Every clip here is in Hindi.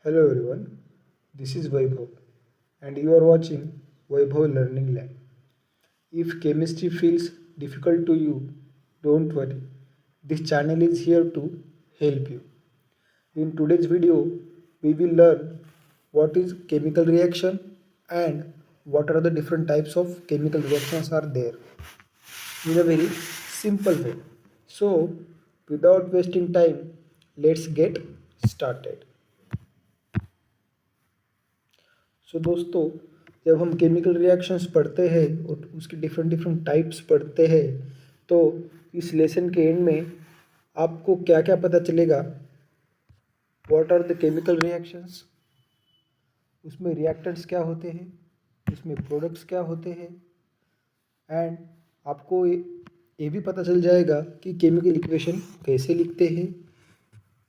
Hello everyone, this is Vaibhav and you are watching Vaibhav Learning Lab. If chemistry feels difficult to you, don't worry. This channel is here to help you. In today's video, we will learn what is chemical reaction and what are the different types of chemical reactions are there in a very simple way. So, without wasting time, let's get started. दोस्तों, जब हम केमिकल रिएक्शंस पढ़ते हैं और उसके डिफरेंट डिफरेंट टाइप्स पढ़ते हैं तो इस लेसन के एंड में आपको क्या क्या पता चलेगा। What are the chemical reactions, उसमें रिएक्टेंट्स क्या होते हैं, उसमें प्रोडक्ट्स क्या होते हैं एंड आपको ये भी पता चल जाएगा कि केमिकल इक्वेशन कैसे लिखते हैं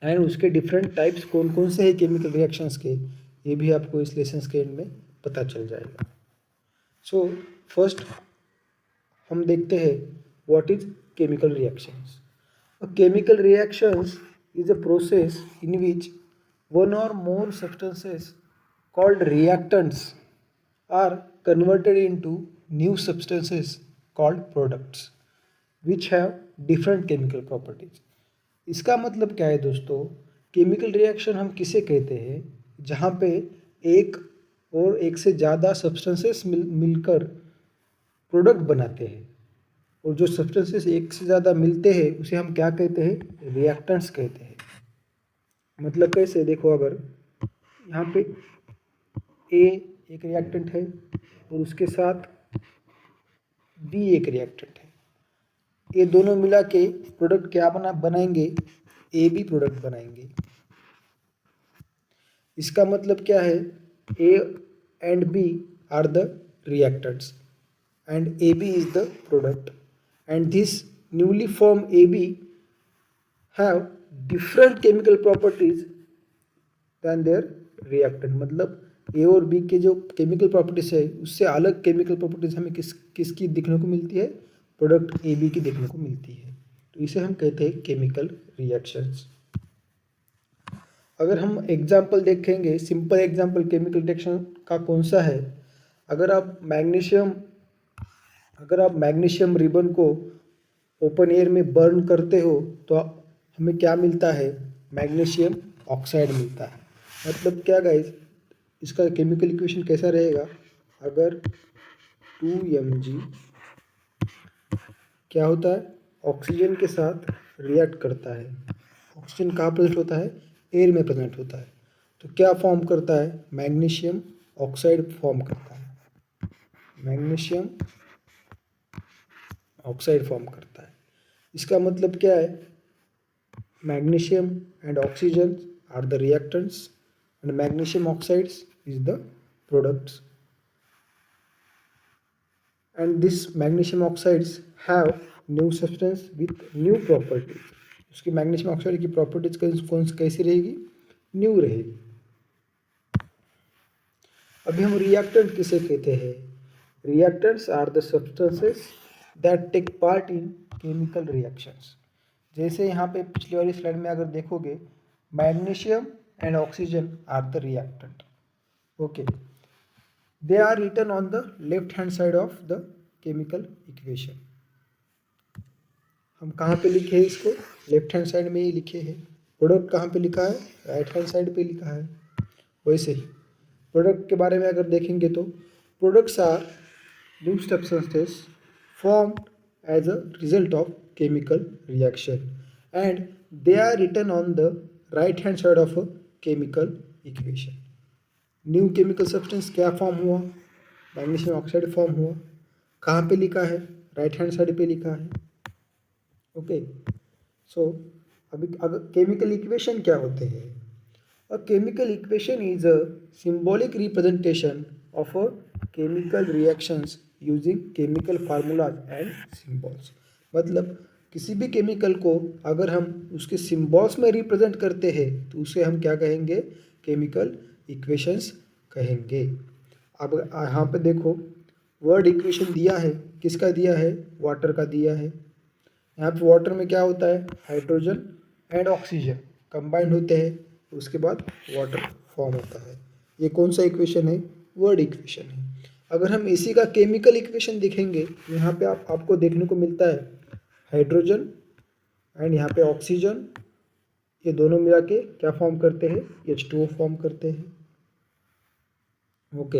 एंड उसके डिफरेंट टाइप्स कौन कौन से हैं केमिकल रिएक्शंस के, ये भी आपको इस लेसन के एंड में पता चल जाएगा। सो फर्स्ट हम देखते हैं what is chemical reactions. Chemical reactions is a process in which one or more substances called reactants are converted into new substances called products which have different chemical properties। इसका मतलब क्या है दोस्तों, केमिकल रिएक्शन हम किसे कहते हैं जहाँ पे एक और एक से ज़्यादा सब्सटेंसेस मिलकर प्रोडक्ट बनाते हैं और जो सब्सटेंसेस एक से ज़्यादा मिलते हैं उसे हम क्या कहते हैं, रिएक्टेंट्स कहते हैं। मतलब कैसे, देखो अगर यहाँ पे ए एक रिएक्टेंट है और उसके साथ बी एक रिएक्टेंट है, ये दोनों मिला के प्रोडक्ट क्या बनाएंगे, ए बी प्रोडक्ट बनाएंगे। इसका मतलब क्या है, A and B are the reactants and A B is the product and this newly form A B have different chemical properties than their reactant. मतलब ए और बी के जो केमिकल प्रॉपर्टीज है उससे अलग केमिकल प्रॉपर्टीज हमें किसकी देखने को मिलती है, प्रोडक्ट ए बी की देखने को मिलती है। तो इसे हम कहते हैं केमिकल रिएक्शंस। अगर हम एग्जाम्पल देखेंगे, सिंपल एग्जाम्पल केमिकल रिएक्शन का कौन सा है, अगर आप मैग्नीशियम रिबन को ओपन एयर में बर्न करते हो तो हमें क्या मिलता है, मैग्नीशियम ऑक्साइड मिलता है। मतलब क्या गाइज, इसका केमिकल इक्वेशन कैसा रहेगा, अगर 2Mg क्या होता है, ऑक्सीजन के साथ रिएक्ट करता है। ऑक्सीजन कहाँ प्रेजेंट होता है, एयर में प्रेजेंट होता है, तो क्या फॉर्म करता है, मैग्नीशियम ऑक्साइड फॉर्म करता है। मैग्नीशियम ऑक्साइड फॉर्म करता है। इसका मतलब क्या है, magnesium and oxygen are the reactants and magnesium oxides is the products, and this magnesium oxides have new substance with new properties। उसकी मैग्नीशियम ऑक्साइड की प्रॉपर्टीज कैसी रहेगी, न्यू रहेगी। अभी हम रिएक्टेंट किसे कहते हैं, reactants are the substances that take part in chemical reactions. जैसे यहाँ पे पिछली वाली स्लाइड में अगर देखोगे, magnesium and oxygen are the reactant. Okay, they are written on the left hand side of the chemical equation. हम कहाँ पे लिखे हैं इसको, लेफ्ट हैंड साइड में ही लिखे हैं। प्रोडक्ट कहाँ पे लिखा है, राइट हैंड साइड पे लिखा है। वैसे ही प्रोडक्ट के बारे में अगर देखेंगे तो products are new substances formed as a result of chemical reaction and they are written on the right hand side of a chemical equation। New chemical substance क्या फॉर्म हुआ, मैग्नीशियम ऑक्साइड फॉर्म हुआ। कहाँ पे लिखा है, राइट हैंड साइड पे लिखा है। ओके, सो अभी अगर केमिकल इक्वेशन क्या होते हैं, a chemical equation is a symbolic representation of a chemical reactions using chemical formulas and symbols. मतलब किसी भी केमिकल को अगर हम उसके सिम्बॉल्स में रिप्रेजेंट करते हैं तो उसे हम क्या कहेंगे, केमिकल इक्वेशंस कहेंगे। अब यहाँ पे देखो वर्ड इक्वेशन दिया है, किसका दिया है, वाटर का दिया है। यहाँ पे वाटर में क्या होता है, हाइड्रोजन एंड ऑक्सीजन कंबाइंड होते हैं, उसके बाद वाटर फॉर्म होता है। ये कौन सा इक्वेशन है? वर्ड इक्वेशन है। अगर हम इसी का केमिकल इक्वेशन देखेंगे तो यहाँ पे आपको देखने को मिलता है हाइड्रोजन एंड यहाँ पे ऑक्सीजन, ये दोनों मिला के क्या फॉर्म करते हैं? H2O फॉर्म करते हैं। ओके,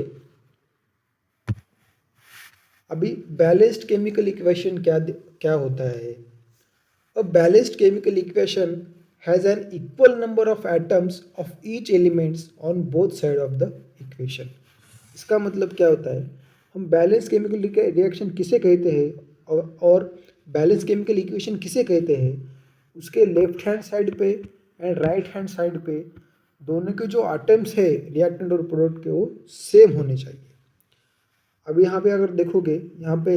अभी बैलेंस्ड केमिकल इक्वेशन क्या होता है? A balanced chemical equation has an equal number of atoms of each elements on both side of the equation. इसका मतलब क्या होता है? हम बैलेंस केमिकल रिएक्शन किसे कहते हैं और बैलेंस केमिकल इक्वेशन किसे कहते हैं? उसके लेफ्ट हैंड साइड पे एंड राइट हैंड साइड पे दोनों के जो आइटम्स है रिएक्टेंट और प्रोडक्ट के, वो सेम होने चाहिए। अब यहाँ पे अगर देखोगे, यहाँ पे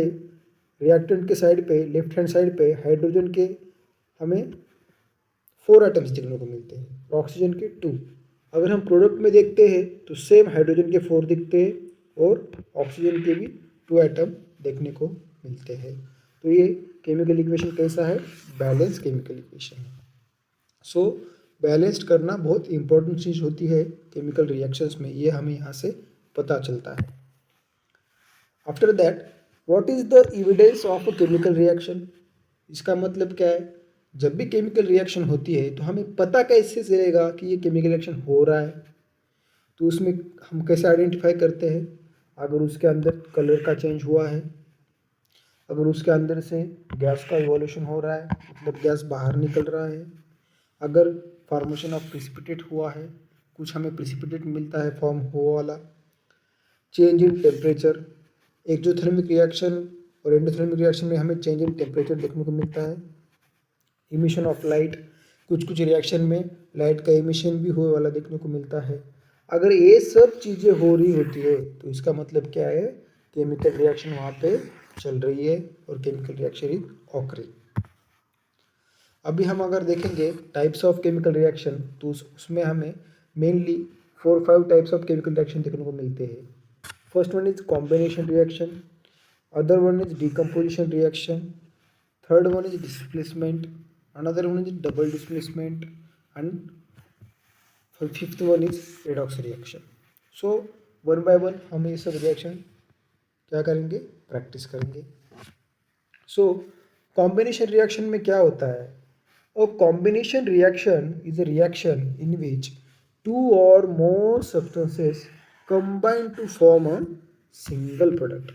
रिएक्टेंट के साइड पे लेफ्ट हैंड साइड पे हाइड्रोजन के हमें 4 आइटम्स देखने को मिलते हैं, ऑक्सीजन के 2। अगर हम प्रोडक्ट में देखते हैं तो सेम हाइड्रोजन के 4 दिखते हैं और ऑक्सीजन के भी 2 आइटम देखने को मिलते हैं। तो ये केमिकल इक्वेशन कैसा है? बैलेंस केमिकल इक्वेशन है। सो बैलेंस्ड करना बहुत इंपॉर्टेंट चीज़ होती है केमिकल रिएक्शंस में, ये हमें यहाँ से पता चलता है। After that, what is the evidence of a chemical reaction? इसका मतलब क्या है? जब भी केमिकल रिएक्शन होती है तो हमें पता कैसे चलेगा कि ये केमिकल रिएक्शन हो रहा है? तो उसमें हम कैसे आइडेंटिफाई करते हैं? अगर उसके अंदर कलर का चेंज हुआ है, अगर उसके अंदर से गैस का इवोल्यूशन हो रहा है, मतलब गैस बाहर निकल रहा है, अगर फॉर्मेशन ऑफ प्रिसिपिटेट हुआ है, कुछ हमें प्रिसिपिटेट मिलता है फॉर्म हुआ वाला, change in temperature, exothermic reaction और एंडोथर्मिक रिएक्शन में हमें चेंज इन टेम्परेचर देखने को मिलता है, इमिशन ऑफ लाइट, कुछ कुछ रिएक्शन में लाइट का इमिशन भी हुए वाला देखने को मिलता है। अगर ये सब चीज़ें हो रही होती है तो इसका मतलब क्या है? केमिकल रिएक्शन वहाँ पे चल रही है और केमिकल रिएक्शन इज ऑकरिंग। अभी हम अगर देखेंगे टाइप्स ऑफ केमिकल रिएक्शन तो उसमें हमें mainly 4-5 types of chemical reaction देखने को मिलते हैं। First one is combination reaction, other one is decomposition reaction, third one is displacement, another one is double displacement, and fifth one is redox reaction. So one by one हम ये सब रिएक्शन क्या करेंगे? प्रैक्टिस करेंगे। सो कॉम्बिनेशन रिएक्शन में क्या होता है? A combination reaction is a reaction in which 2 or more substances combine to form a single product।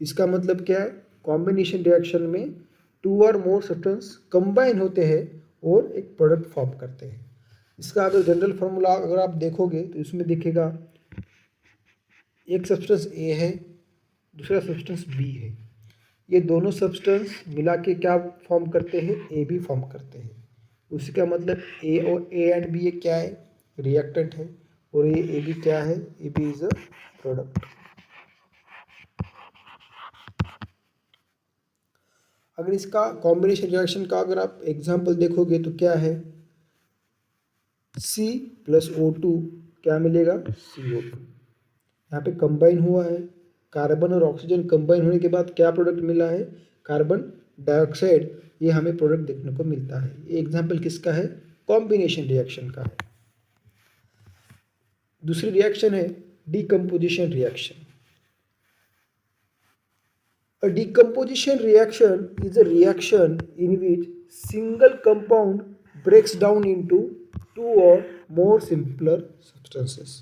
इसका मतलब क्या है? कॉम्बिनेशन रिएक्शन में 2 और मोर सब्सटेंस कंबाइन होते हैं और एक प्रोडक्ट फॉर्म करते हैं। इसका अगर जनरल फार्मूला अगर आप देखोगे तो इसमें दिखेगा एक सब्सटेंस ए है, दूसरा सब्सटेंस बी है, ये दोनों सब्सटेंस मिला के क्या फॉर्म करते हैं? ए बी फॉर्म करते हैं। उसका मतलब ए और ए एंड बी ये क्या है? रिएक्टेंट है, और ये ए बी क्या है? A B is a product. अगर इसका कॉम्बिनेशन रिएक्शन का अगर आप एग्जांपल देखोगे तो क्या है? C प्लस O2 क्या मिलेगा? CO2। यहाँ पे कंबाइन हुआ है, कार्बन और ऑक्सीजन कंबाइन होने के बाद क्या प्रोडक्ट मिला है? Carbon dioxide. ये हमें प्रोडक्ट देखने को मिलता है। ये एग्जांपल किसका है? कॉम्बिनेशन रिएक्शन का है। दूसरी रिएक्शन है decomposition reaction. A decomposition reaction is a reaction in which single compound breaks down into 2 or more simpler substances।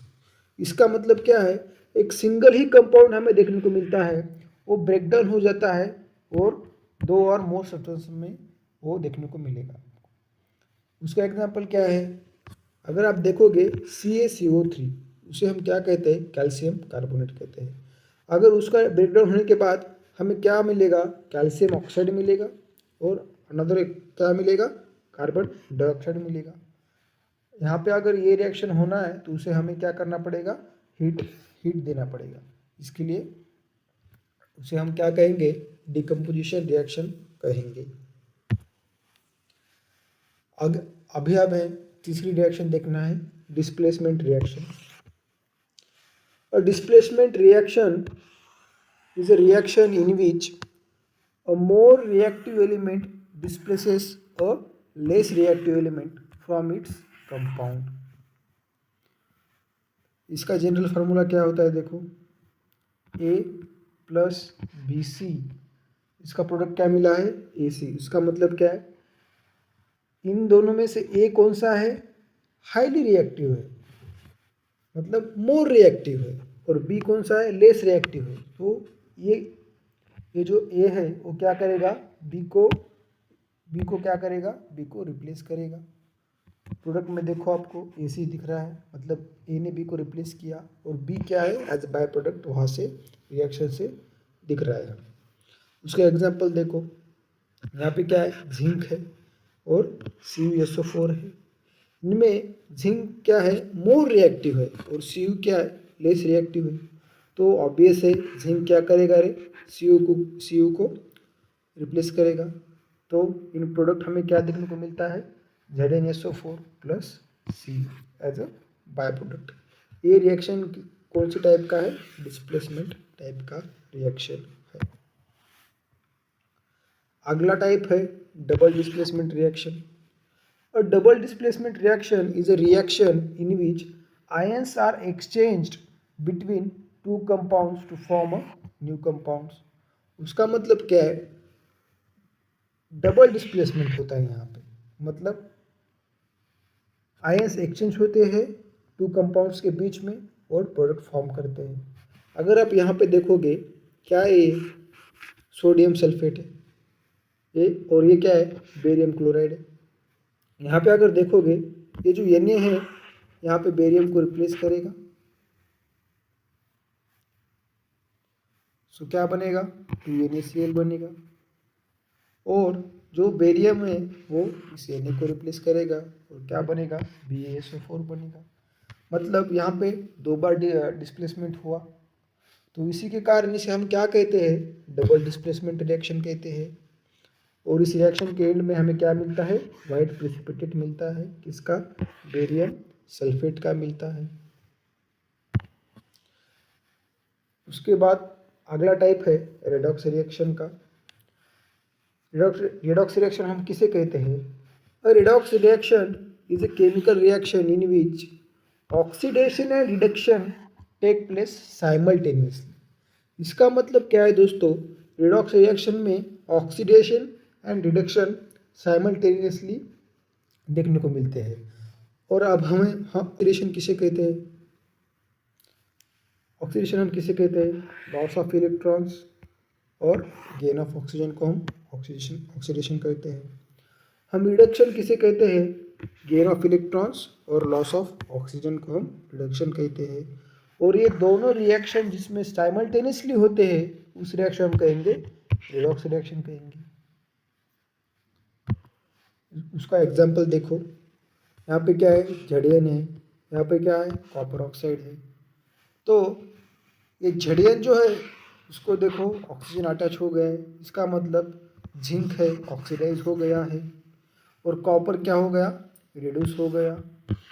इसका मतलब क्या है? एक सिंगल ही कंपाउंड हमें देखने को मिलता है, वो ब्रेक डाउन हो जाता है और 2 और मोर सब्सटेंस में वो देखने को मिलेगा। उसका एग्जांपल क्या है? अगर आप देखोगे CaCO3, उसे हम क्या कहते हैं? कैल्शियम कार्बोनेट कहते हैं। अगर उसका ब्रेकडाउन होने के बाद हमें क्या मिलेगा? कैल्शियम ऑक्साइड मिलेगा और अनदर क्या मिलेगा? कार्बन डाइऑक्साइड मिलेगा। यहाँ पे अगर ये रिएक्शन होना है तो उसे हमें क्या करना पड़ेगा? हीट देना पड़ेगा। इसके लिए उसे हम क्या कहेंगे? डिकम्पोजिशन रिएक्शन कहेंगे। अभी हमें तीसरी रिएक्शन देखना है, displacement reaction. A displacement reaction is a reaction in which a more reactive element displaces a less reactive element from its compound। इसका जनरल फार्मूला क्या होता है देखो, A प्लस BC, इसका प्रोडक्ट क्या मिला है AC। इसका मतलब क्या है, इन दोनों में से A कौन सा है, हाईली रिएक्टिव है, मतलब मोर रिएक्टिव है, और B कौन सा है, लेस रिएक्टिव है। तो ये जो A है वो क्या करेगा, B को क्या करेगा, B को रिप्लेस करेगा। प्रोडक्ट में देखो आपको AC दिख रहा है, मतलब A ने B को रिप्लेस किया, और B क्या है, एज बाय प्रोडक्ट वहाँ से रिएक्शन से दिख रहा है। उसका एग्जांपल देखो, यहाँ पे क्या है, जिंक है और CuSO4 है। इनमें जिंक क्या है, मोर रिएक्टिव है, और Cu क्या है, लेस रिएक्टिव है। तो ऑब्वियस है जिंक क्या करेगा रे, Cu को रिप्लेस करेगा। तो इन प्रोडक्ट हमें क्या देखने को मिलता है, ZnSO4 plus C as a by product. ये रिएक्शन कौन सी टाइप का है, डिस्प्लेसमेंट टाइप का रिएक्शन है। अगला टाइप है double displacement reaction. A double displacement reaction is a reaction in which ions are exchanged between two compounds to form a new compounds। उसका मतलब क्या है, डबल डिस्प्लेसमेंट होता है यहाँ पे, मतलब आयंस एक्सचेंज होते हैं टू कंपाउंड्स के बीच में और प्रोडक्ट फॉर्म करते हैं। अगर आप यहाँ पे देखोगे, क्या है ये, सोडियम सल्फेट है ये, और ये क्या है, बेरियम क्लोराइड है। यहाँ पे अगर देखोगे, ये जो Na है यहाँ पे बेरियम को रिप्लेस करेगा, सो क्या बनेगा, 2NaCl बनेगा, और जो बेरियम है वो इस Na को रिप्लेस करेगा, और क्या बनेगा, BaSO4 बनेगा। मतलब यहाँ पे दो बार डिस्प्लेसमेंट हुआ, तो इसी के कारण इसे हम क्या कहते हैं, डबल डिस्प्लेसमेंट रिएक्शन कहते हैं। और इस रिएक्शन के एंड में हमें क्या मिलता है, वाइट प्रेसिपिटेट मिलता है, किसका, बेरियम सल्फेट का मिलता है। उसके बाद अगला टाइप है रेडॉक्स रिएक्शन का। रेडॉक्स रिएक्शन हम किसे कहते हैं, uh redox reaction is a chemical reaction in which oxidation and reduction take place simultaneously. इसका मतलब क्या है दोस्तों, रेडॉक्स रिएक्शन में ऑक्सीडेशन एंड रिडक्शन साइमल्टेनियसली देखने को मिलते हैं। और अब हम ऑक्सीडेशन किसे कहते हैं, ऑक्सीडेशन हम किसे कहते हैं, लॉस ऑफ इलेक्ट्रॉन्स और गेन ऑफ ऑक्सीजन को हम ऑक्सीडेशन कहते हैं। हम रिडक्शन किसे कहते हैं, गेन ऑफ इलेक्ट्रॉन्स और लॉस ऑफ ऑक्सीजन को हम रिडक्शन कहते हैं। और ये दोनों रिएक्शन जिसमें साइमल्टेनियसली होते हैं उस रिएक्शन हम कहेंगे रेडॉक्स रिएक्शन कहेंगे। उसका एग्जाम्पल देखो, यहाँ पे क्या है, झड़ियन है, यहाँ पे क्या है, कॉपर ऑक्साइड है। तो ये झड़ियन जो है उसको देखो ऑक्सीजन अटैच हो गया है, इसका मतलब जिंक है ऑक्सीडाइज हो गया है, और कॉपर क्या हो गया, रिड्यूस हो गया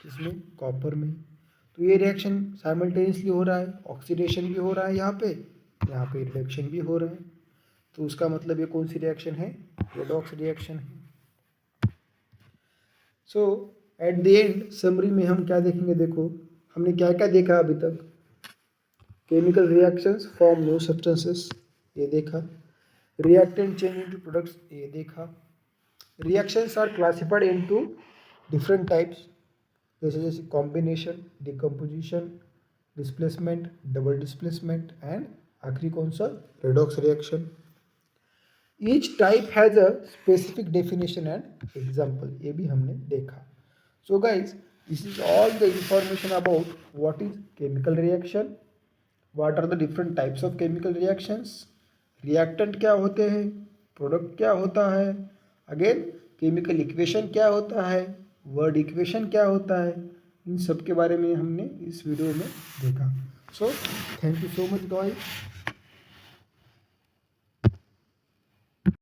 इसमें कॉपर में। तो ये रिएक्शन साइमल्टेनियसली हो रहा है, ऑक्सीडेशन भी हो रहा है यहाँ पे रिडक्शन भी हो रहा है। तो उसका मतलब ये कौन सी रिएक्शन है, रेडॉक्स रिएक्शन है। सो एट द एंड समरी में हम क्या देखेंगे, देखो हमने क्या क्या देखा अभी तक, chemical reactions form new substances ये देखा, रिएक्टेंट चेंज इनटू प्रोडक्ट्स ये देखा, reactions are classified into different types, जैसे combination, decomposition, displacement, double displacement and आखिरी कौन सा, redox reaction. Each type has a specific definition and example, ये भी हमने देखा। So guys, this is all the information about what is chemical reaction, what are the different types of chemical reactions, reactant क्या होते हैं, प्रोडक्ट क्या होता है, अगेन केमिकल इक्वेशन क्या होता है, वर्ड इक्वेशन क्या होता है, इन सब के बारे में हमने इस वीडियो में देखा। So thank you so much guys.